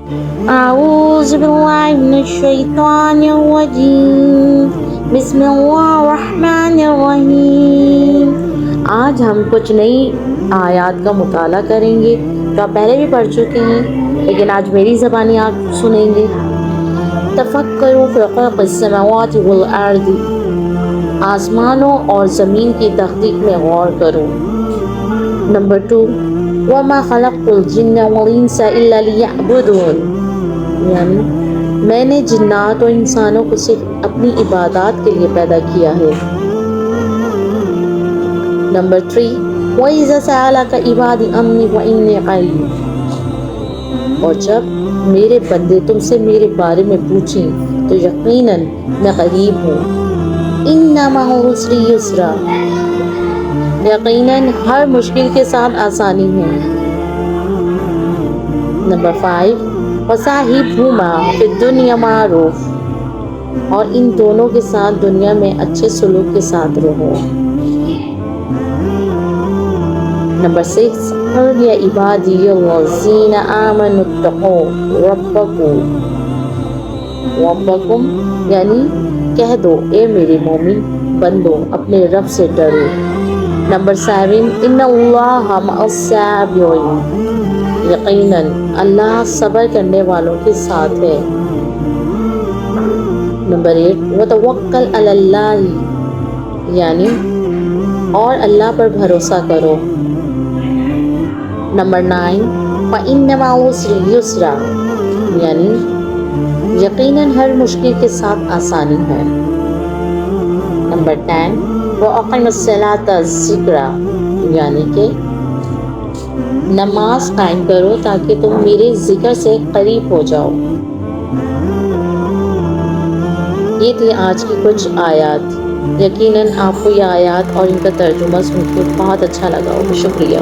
أعوذ بالله من الشيطان الرجيم بسم اللہ الرحمن الرحیم۔ آج ہم کچھ نئی آیات کا مطالعہ کریں گے جو آپ پہلے بھی پڑھ چکے ہیں، لیکن آج میری زبانی آپ سنیں گے۔ تفکروا فی خلق السماوات والارض، آسمانوں اور زمین کی تخلیق میں غور کرو۔ نمبر 2، وما خلقت الجن والانس الا لیعبدون، یعنی میں نے جنات و انسانوں کو صرف اپنی عبادات کے لیے پیدا کیا ہے۔ نمبر 3، وَإِذَا سَأَلَكَ عِبَادِي عَنِّي فَإِنِّي قَرِيبٌ، اور جب میرے بندے تم سے میرے بارے میں پوچھیں تو یقیناً میں قریب ہوں۔ إِنَّ مَعَ الْعُسْرِ يُسْرًا، یقیناً ہر مشکل کے ساتھ آسانی ہے۔ نمبر 5، وَصَاحِبْهُمَا فِي الدُّنْيَا مَعْرُوفًا، اور ان دونوں کے ساتھ دنیا میں اچھے سلوک کے ساتھ رہو۔ نمبر 6، قُلْ يَا عِبَادِيَ الَّذِينَ آمَنُوا اتَّقُوا رَبَّكُمْ، یعنی کہہ دو اے میرے مومن بندو اپنے رب سے ڈرو۔ نمبر 7، إِنَّ اللَّهَ مَعَ الصَّابِرِينَ، یقیناً اللہ صبر کرنے والوں کے ساتھ ہے۔ نمبر 8، وَتَوَکَّلْ عَلَى اللَّهِ، یعنی اور اللہ پر بھروسہ کرو۔ نمبر 9، فَإِنَّ مَعَ الْعُسْرِ يُسْرًا، یعنی یقیناً ہر مشکل کے ساتھ آسانی ہے۔ نمبر 10، وَأَقِمِ الصَّلَاةَ ذِکْرًا، یعنی کہ نماز قائم کرو تاکہ تم میرے ذکر سے قریب ہو جاؤ۔ یہ تھی آج کی کچھ آیات۔ یقیناً آپ کو یہ آیات اور ان کا ترجمہ سن کے بہت اچھا لگا ہوگا۔ شکریہ۔